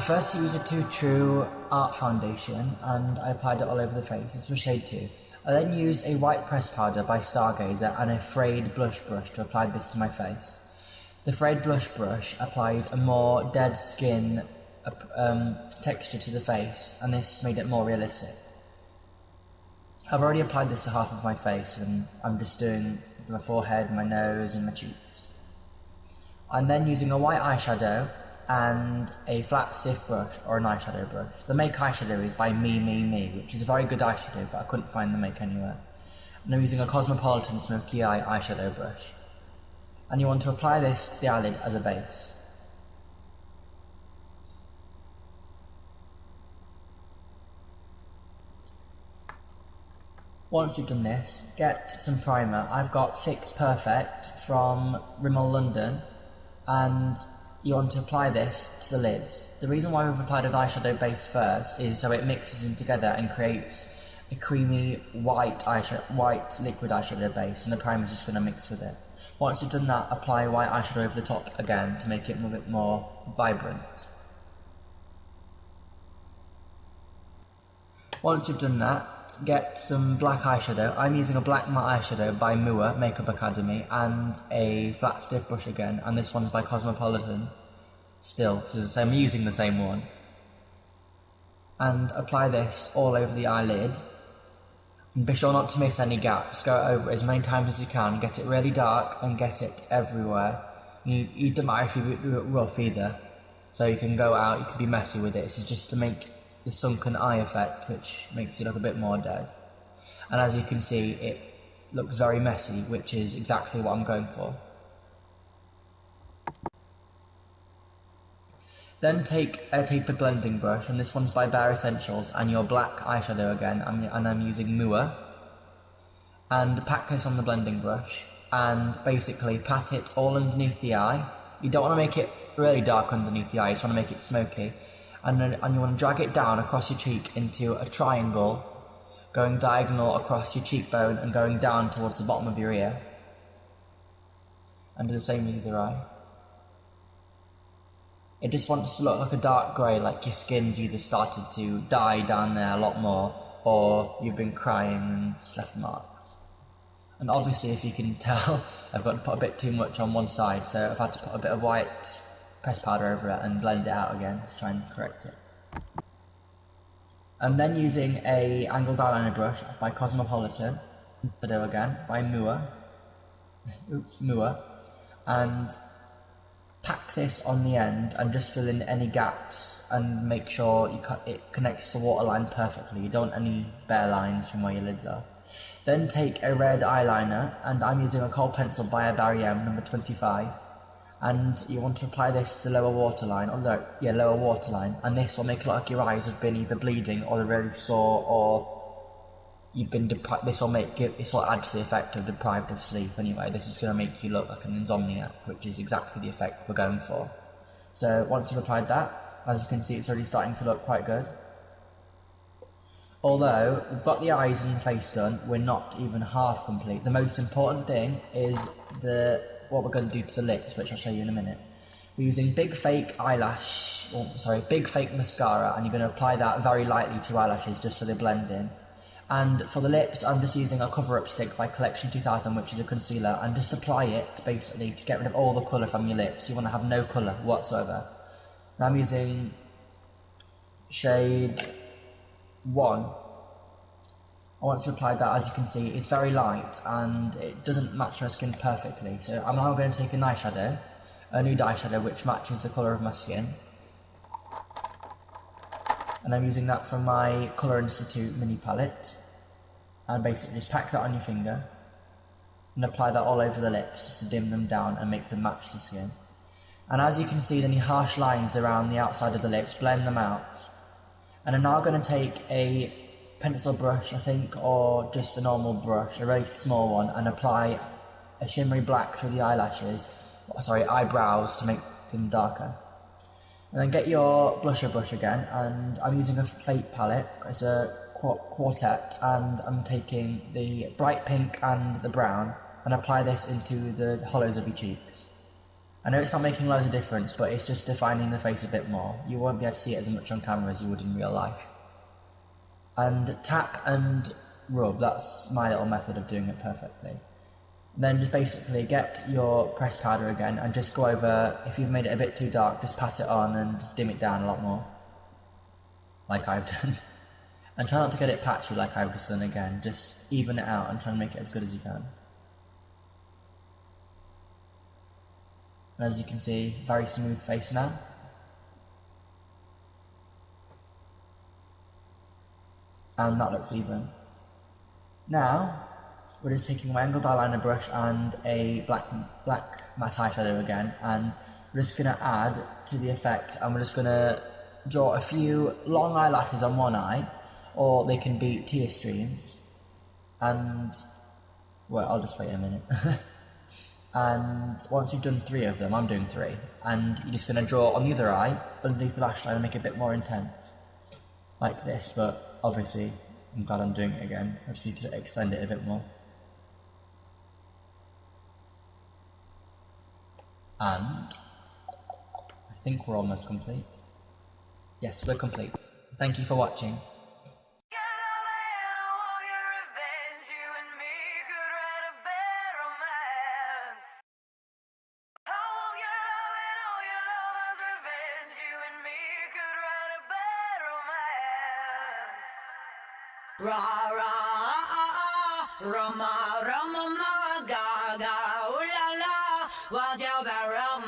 first used a Too True Art Foundation and I applied it all over the face. This was shade 2. I then used a white pressed powder by Stargazer and a frayed blush brush to apply this to my face. The frayed blush brush applied a more dead skin texture to the face, and this made it more realistic. I've already applied this to half of my face, and I'm just doing my forehead, my nose and my cheeks. I'm then using a white eyeshadow and a flat stiff brush or an eyeshadow brush. The Make eyeshadow is by Me, which is a very good eyeshadow, but I couldn't find the Make anywhere. And I'm using a Cosmopolitan Smoky Eye eyeshadow brush. And you want to apply this to the eyelid as a base. Once you've done this, get some primer. I've got Fix Perfect from Rimmel London, and you want to apply this to the lids. The reason why we've applied an eyeshadow base first is so it mixes in together and creates a creamy white liquid eyeshadow base, and the primer is just going to mix with it. Once you've done that, apply white eyeshadow over the top again to make it a bit more vibrant. Once you've done that, get some black eyeshadow. I'm using a black matte eyeshadow by Mua Makeup Academy and a flat stiff brush again, and this one's by Cosmopolitan. Still, so I'm using the same one. And apply this all over the eyelid. And be sure not to miss any gaps. Go over it as many times as you can. Get it really dark and get it everywhere. You don't matter if you do it rough either. So you can go out, you can be messy with it. This is just to make the sunken eye effect, which makes you look a bit more dead. And as you can see, it looks very messy, which is exactly what I'm going for. Then take a tapered blending brush, and this one's by Bare Essentials, and your black eyeshadow again, and I'm using Mua. And pack this on the blending brush, and basically pat it all underneath the eye. You don't want to make it really dark underneath the eye, you just want to make it smoky. And you want to drag it down across your cheek into a triangle, going diagonal across your cheekbone and going down towards the bottom of your ear. And do the same with the other eye. It just wants to look like a dark grey, like your skin's either started to die down there a lot more, or you've been crying and just left marks. And obviously, if you can tell, I've got to put a bit too much on one side, so I've had to put a bit of white press powder over it and blend it out again to try and correct it. I'm then using a angled eyeliner brush by Cosmopolitan, Shadow again, by Mua, and pack this on the end and just fill in any gaps and make sure it connects the waterline perfectly. You don't want any bare lines from where your lids are. Then take a red eyeliner, and I'm using a kohl pencil by Barry M, number 25. And you want to apply this to the lower waterline, lower waterline, and this will make it look like your eyes have been either bleeding or they're really sore, or you've been deprived. This will add to the effect of deprived of sleep anyway. This is going to make you look like an insomniac, which is exactly the effect we're going for. So once you've applied that, as you can see, it's already starting to look quite good. Although we've got the eyes and the face done, we're not even half complete. The most important thing is what we're going to do to the lips, which I'll show you in a minute. We're using Big Fake mascara, and you're going to apply that very lightly to eyelashes just so they blend in. And for the lips, I'm just using a cover-up stick by Collection 2000, which is a concealer, and just apply it basically to get rid of all the colour from your lips. You want to have no colour whatsoever. Now I'm using shade 1. Once you've applied that, as you can see, it's very light and it doesn't match my skin perfectly. So I'm now going to take a nude eyeshadow, which matches the colour of my skin. And I'm using that from my Colour Institute mini palette. And basically just pack that on your finger and apply that all over the lips just to dim them down and make them match the skin. And as you can see, any harsh lines around the outside of the lips, blend them out. And I'm now going to take a pencil brush, I think, or just a normal brush, a really small one, and apply a shimmery black through the eyebrows to make them darker. And then get your blusher brush again, and I'm using a Fate palette. It's a quartet, and I'm taking the bright pink and the brown and apply this into the hollows of your cheeks. I know it's not making loads of difference, but it's just defining the face a bit more. You won't be able to see it as much on camera as you would in real life. And tap and rub, that's my little method of doing it perfectly. Then just basically get your pressed powder again and just go over, if you've made it a bit too dark, just pat it on and just dim it down a lot more. Like I've done. And try not to get it patchy like I've just done again, just even it out and try and make it as good as you can. And as you can see, very smooth face now. And that looks even. Now, we're just taking my angled eyeliner brush and a black matte eyeshadow again, and we're just going to add to the effect, and we're just going to draw a few long eyelashes on one eye, or they can be tear streams. And, well, I'll just wait a minute. And once you've done 3 of them, I'm doing 3, and you're just going to draw on the other eye, underneath the lash line, and make it a bit more intense. Like this, but obviously, I'm glad I'm doing it again. I just need to extend it a bit more. And I think we're almost complete. Yes, we're complete. Thank you for watching. Ra ra Roma Roma ma ga ga ooh la la 我叫白肉